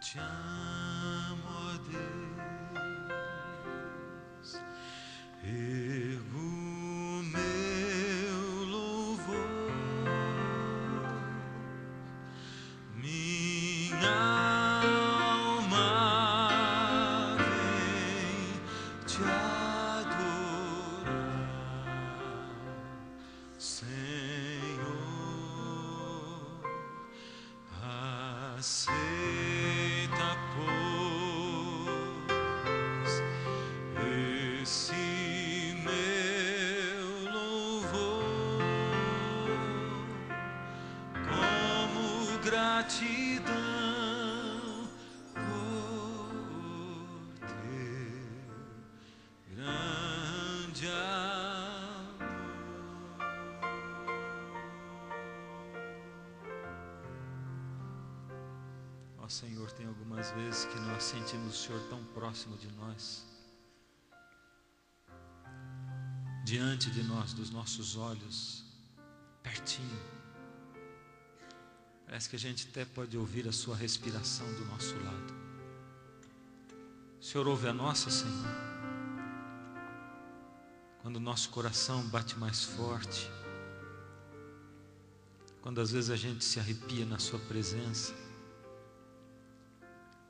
te amo, ó Deus, ergo meu louvor, minha alma vem te adorar, Senhor, aceita, pois, esse meu louvor como gratidão por teu grande amor. Ó Senhor, tem algumas vezes que nós sentimos o Senhor tão próximo de nós, diante de nós, dos nossos olhos, pertinho. Parece que a gente até pode ouvir a sua respiração do nosso lado. O Senhor ouve a nossa, Senhor, quando o nosso coração bate mais forte, quando às vezes a gente se arrepia na sua presença,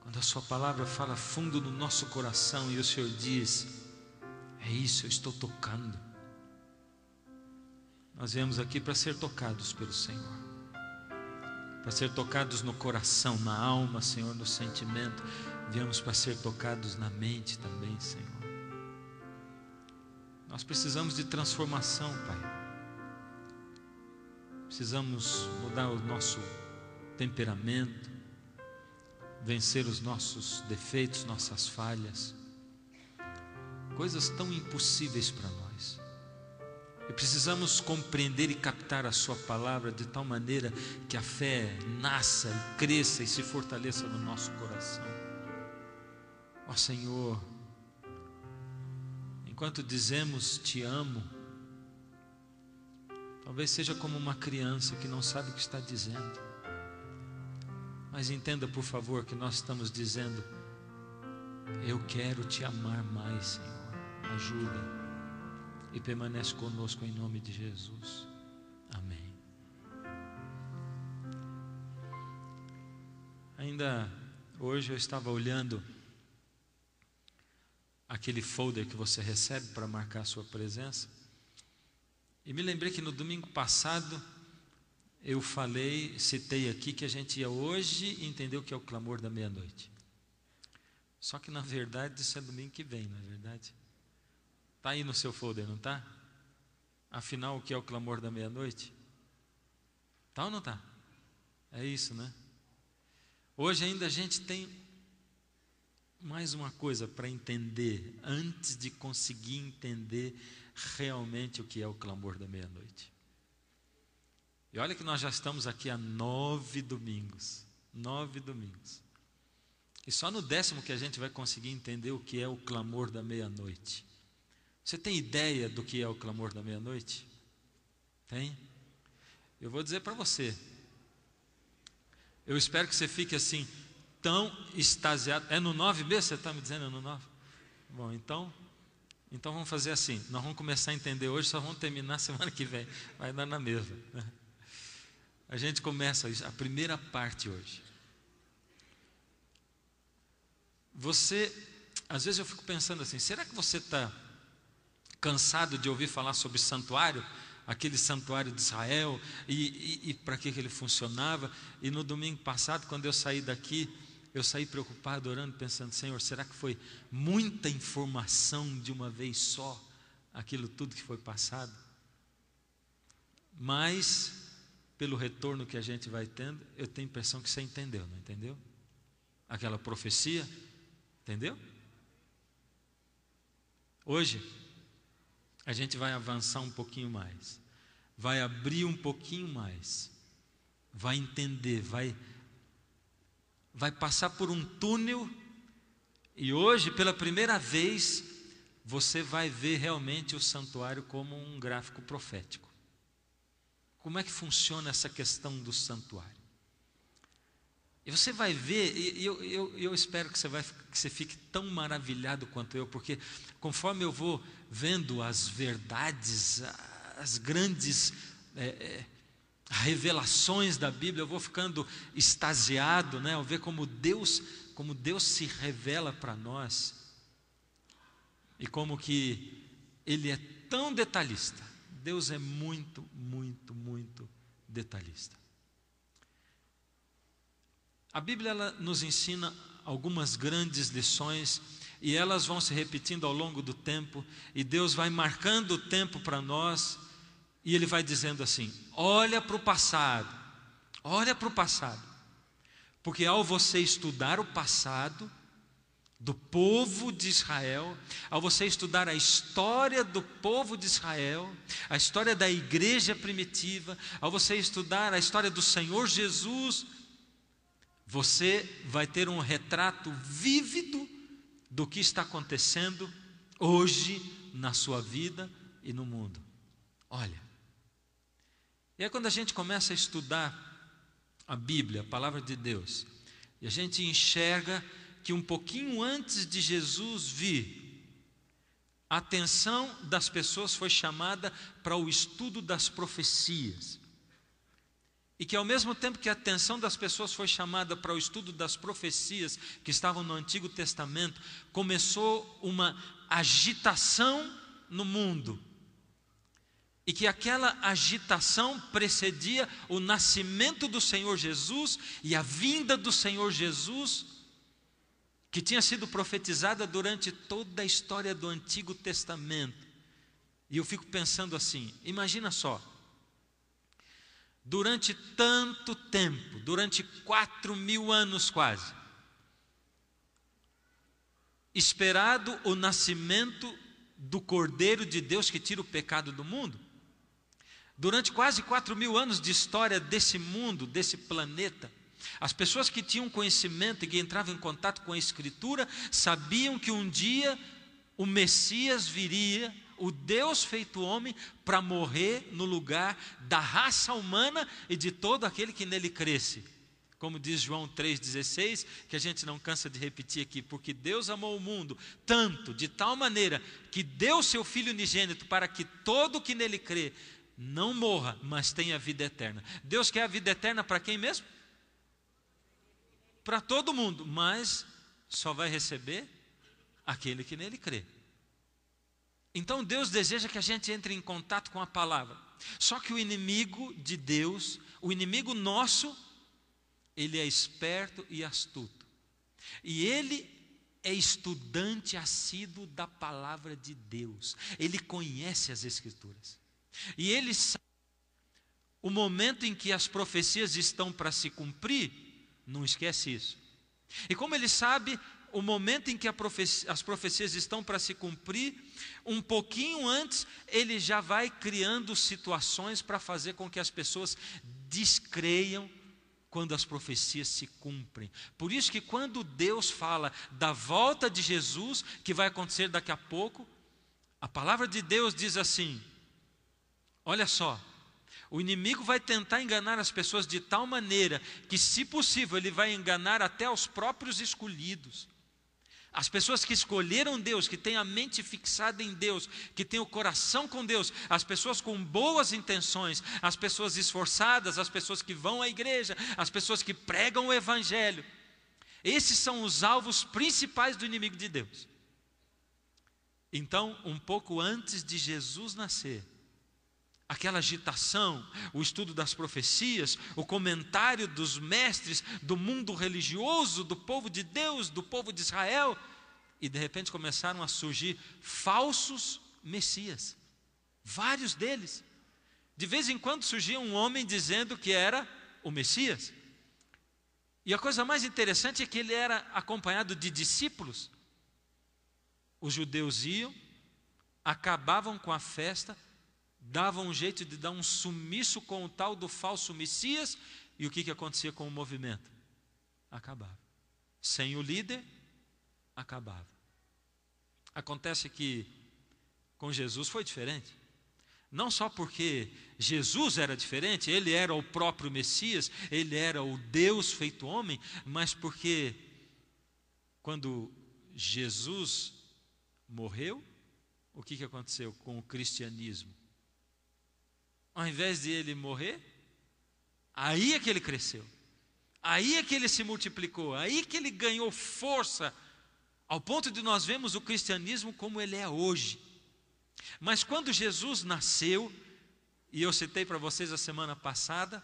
quando a sua palavra fala fundo no nosso coração e o Senhor diz: é isso, eu estou tocando. Nós viemos aqui para ser tocados pelo Senhor, para ser tocados no coração, na alma, Senhor, no sentimento. Viemos para ser tocados na mente também, Senhor. Nós precisamos de transformação, Pai. Precisamos mudar o nosso temperamento, vencer os nossos defeitos, nossas falhas, coisas tão impossíveis para nós. E precisamos compreender e captar a sua palavra de tal maneira que a fé nasça e cresça e se fortaleça no nosso coração. Ó Senhor, enquanto dizemos te amo, talvez seja como uma criança que não sabe o que está dizendo. Mas entenda, por favor, que nós estamos dizendo: eu quero te amar mais, Senhor. Ajuda e permanece conosco em nome de Jesus. Amém. Ainda hoje eu estava olhando aquele folder que você recebe para marcar a sua presença, e me lembrei que no domingo passado eu citei aqui que a gente ia hoje entender o que é o clamor da meia-noite. Só que na verdade isso é domingo que vem, não é verdade? Está aí no seu folder, não está? Afinal, o que é o clamor da meia-noite? Está ou não está? É isso, né? Hoje ainda a gente tem mais uma coisa para entender, antes de conseguir entender realmente o que é o clamor da meia-noite. E olha que nós já estamos aqui há 9 domingos. 9 domingos. E só no 10º que a gente vai conseguir entender o que é o clamor da meia-noite. Você tem ideia do que é o clamor da meia-noite? Tem? Eu vou dizer para você. Eu espero que você fique assim, tão extasiado. É no 9 mesmo? Você está me dizendo é no 9? Bom, então vamos fazer assim. Nós vamos começar a entender hoje, só vamos terminar semana que vem. Vai dar na mesma. A gente começa a primeira parte hoje. Às vezes eu fico pensando assim, será que você está cansado de ouvir falar sobre santuário? Aquele santuário de Israel, e para que ele funcionava? E no domingo passado, quando eu saí daqui, eu saí preocupado, orando, pensando: Senhor, será que foi muita informação de uma vez só, aquilo tudo que foi passado? Mas, pelo retorno que a gente vai tendo, eu tenho a impressão que você entendeu, não entendeu? Aquela profecia, entendeu? Hoje, a gente vai avançar um pouquinho mais, vai abrir um pouquinho mais, vai entender, vai passar por um túnel, e hoje, pela primeira vez, você vai ver realmente o santuário como um gráfico profético. Como é que funciona essa questão do santuário? E você vai ver, e eu espero que você fique tão maravilhado quanto eu, porque conforme eu vou vendo as verdades, as grandes revelações da Bíblia, eu vou ficando extasiado, né? Ao ver como Deus se revela para nós, e como que Ele é tão detalhista. Deus é muito, muito, muito detalhista. A Bíblia ela nos ensina algumas grandes lições, e elas vão se repetindo ao longo do tempo, e Deus vai marcando o tempo para nós, e Ele vai dizendo assim: olha para o passado, porque ao você estudar o passado do povo de Israel, ao você estudar a história do povo de Israel, a história da igreja primitiva, ao você estudar a história do Senhor Jesus, você vai ter um retrato vívido do que está acontecendo hoje na sua vida e no mundo. Olha, e aí quando a gente começa a estudar a Bíblia, a palavra de Deus, e a gente enxerga que um pouquinho antes de Jesus vir, a atenção das pessoas foi chamada para o estudo das profecias. E que ao mesmo tempo que a atenção das pessoas foi chamada para o estudo das profecias que estavam no Antigo Testamento, começou uma agitação no mundo. E que aquela agitação precedia o nascimento do Senhor Jesus e a vinda do Senhor Jesus, que tinha sido profetizada durante toda a história do Antigo Testamento. E eu fico pensando assim, imagina só, durante tanto tempo, durante 4.000 anos quase, esperado o nascimento do Cordeiro de Deus que tira o pecado do mundo. Durante quase 4.000 anos de história desse mundo, desse planeta, as pessoas que tinham conhecimento e que entravam em contato com a Escritura, sabiam que um dia o Messias viria, o Deus feito homem, para morrer no lugar da raça humana e de todo aquele que nele cresce. Como diz João 3,16, que a gente não cansa de repetir aqui, porque Deus amou o mundo tanto, de tal maneira, que deu seu Filho unigênito para que todo que nele crê não morra, mas tenha vida eterna. Deus quer a vida eterna para quem mesmo? Para todo mundo, mas só vai receber aquele que nele crê. Então Deus deseja que a gente entre em contato com a palavra. Só que o inimigo de Deus, o inimigo nosso, ele é esperto e astuto. E ele é estudante assíduo da palavra de Deus. Ele conhece as Escrituras. E ele sabe o momento em que as profecias estão para se cumprir, não esquece isso. E como ele sabe o momento em que as profecias estão para se cumprir, um pouquinho antes, ele já vai criando situações para fazer com que as pessoas descreiam quando as profecias se cumprem. Por isso que quando Deus fala da volta de Jesus, que vai acontecer daqui a pouco, a palavra de Deus diz assim: olha só, o inimigo vai tentar enganar as pessoas de tal maneira que, se possível, ele vai enganar até os próprios escolhidos. As pessoas que escolheram Deus, que têm a mente fixada em Deus, que têm o coração com Deus, as pessoas com boas intenções, as pessoas esforçadas, as pessoas que vão à igreja, as pessoas que pregam o Evangelho. Esses são os alvos principais do inimigo de Deus. Então, um pouco antes de Jesus nascer, aquela agitação, o estudo das profecias, o comentário dos mestres do mundo religioso, do povo de Deus, do povo de Israel, e de repente começaram a surgir falsos messias, vários deles. De vez em quando surgia um homem dizendo que era o Messias, e a coisa mais interessante é que ele era acompanhado de discípulos. Os judeus iam, acabavam com a festa, davam um jeito de dar um sumiço com o tal do falso Messias, e o que acontecia com o movimento? Acabava. Sem o líder, acabava. Acontece que com Jesus foi diferente. Não só porque Jesus era diferente, ele era o próprio Messias, ele era o Deus feito homem, mas porque quando Jesus morreu, o que aconteceu com o cristianismo? Ao invés de ele morrer, aí é que ele cresceu, aí é que ele se multiplicou, aí que ele ganhou força, ao ponto de nós vermos o cristianismo como ele é hoje. Mas quando Jesus nasceu, e eu citei para vocês a semana passada,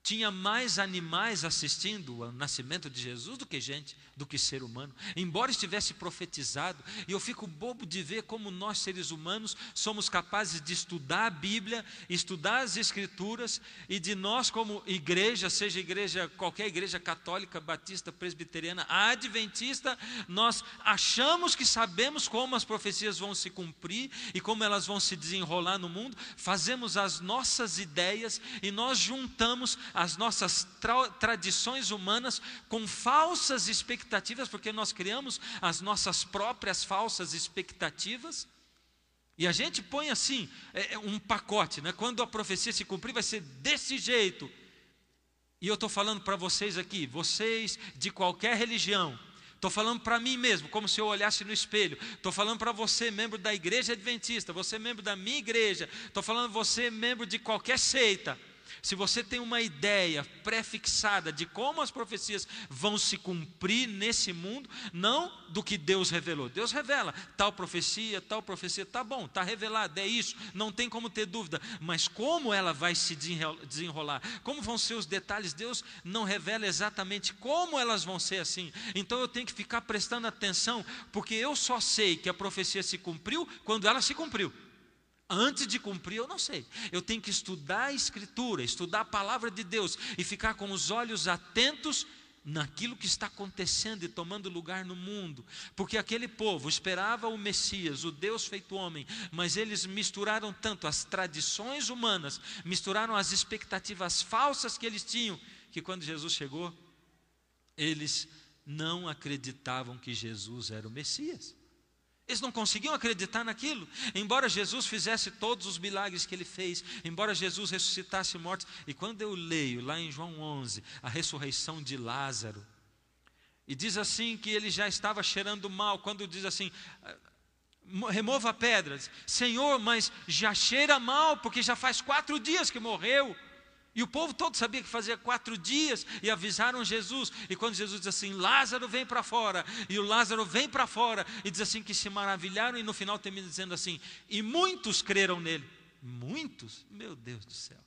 tinha mais animais assistindo ao nascimento de Jesus do que gente, do que ser humano, embora estivesse profetizado. E eu fico bobo de ver como nós, seres humanos, somos capazes de estudar a Bíblia, estudar as Escrituras, e de nós como igreja, seja igreja, qualquer igreja católica, batista, presbiteriana, adventista, nós achamos que sabemos como as profecias vão se cumprir e como elas vão se desenrolar no mundo, fazemos as nossas ideias e nós juntamos as nossas tradições humanas com falsas expectativas, porque nós criamos as nossas próprias falsas expectativas, e a gente põe assim, um pacote, né? Quando a profecia se cumprir vai ser desse jeito. E eu estou falando para vocês aqui, vocês de qualquer religião, estou falando para mim mesmo, como se eu olhasse no espelho. Estou falando para você, membro da igreja adventista, você membro da minha igreja, estou falando você, membro de qualquer seita. Se você tem uma ideia pré-fixada de como as profecias vão se cumprir nesse mundo, não do que Deus revelou. Deus revela tal profecia, tá bom, está revelado, é isso, não tem como ter dúvida. Mas como ela vai se desenrolar, como vão ser os detalhes, Deus não revela exatamente como elas vão ser assim. Então eu tenho que ficar prestando atenção, porque eu só sei que a profecia se cumpriu quando ela se cumpriu. Antes de cumprir, eu não sei. Eu tenho que estudar a Escritura, estudar a palavra de Deus e ficar com os olhos atentos naquilo que está acontecendo e tomando lugar no mundo. Porque aquele povo esperava o Messias, o Deus feito homem, mas eles misturaram tanto as tradições humanas, misturaram as expectativas falsas que eles tinham, que quando Jesus chegou, eles não acreditavam que Jesus era o Messias. Eles não conseguiam acreditar naquilo, embora Jesus fizesse todos os milagres que ele fez, embora Jesus ressuscitasse mortos. E quando eu leio lá em João 11, a ressurreição de Lázaro, e diz assim que ele já estava cheirando mal, quando diz assim, remova a pedra, Senhor, mas já cheira mal, porque já faz 4 dias que morreu. E o povo todo sabia que fazia 4 dias, e avisaram Jesus. E quando Jesus diz assim, Lázaro vem para fora, e o Lázaro vem para fora, e diz assim que se maravilharam, e no final termina dizendo assim, e muitos creram nele. Muitos? Meu Deus do céu.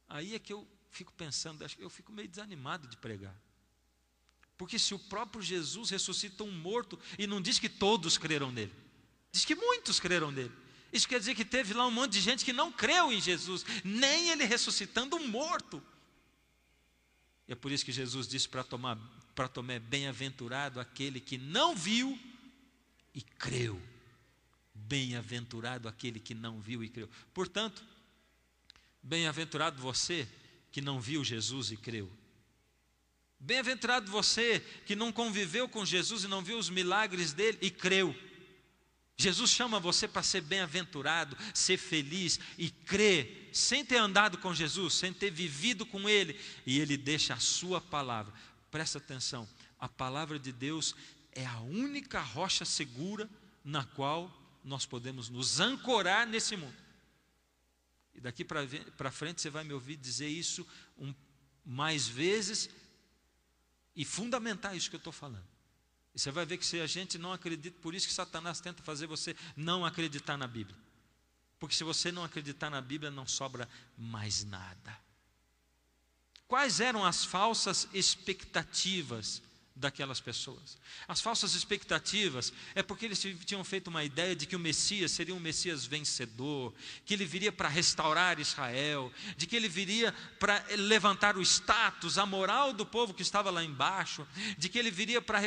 Aí é que eu fico pensando, eu fico meio desanimado de pregar. Porque se o próprio Jesus ressuscita um morto, e não diz que todos creram nele, diz que muitos creram nele. Isso quer dizer que teve lá um monte de gente que não creu em Jesus, nem ele ressuscitando um morto. E é por isso que Jesus disse para Tomé, bem-aventurado aquele que não viu e creu. Bem-aventurado aquele que não viu e creu. Portanto, bem-aventurado você que não viu Jesus e creu. Bem-aventurado você que não conviveu com Jesus e não viu os milagres dele e creu. Jesus chama você para ser bem-aventurado, ser feliz e crer, sem ter andado com Jesus, sem ter vivido com Ele, e Ele deixa a sua palavra. Presta atenção, a palavra de Deus é a única rocha segura na qual nós podemos nos ancorar nesse mundo. E daqui para frente você vai me ouvir dizer isso mais vezes e fundamentar isso que eu estou falando. E você vai ver que se a gente não acredita, por isso que Satanás tenta fazer você não acreditar na Bíblia. Porque se você não acreditar na Bíblia, não sobra mais nada. Quais eram as falsas expectativas daquelas pessoas? As falsas expectativas é porque eles tinham feito uma ideia de que o Messias seria um Messias vencedor, que ele viria para restaurar Israel, de que ele viria para levantar o status, a moral do povo que estava lá embaixo, de que ele viria para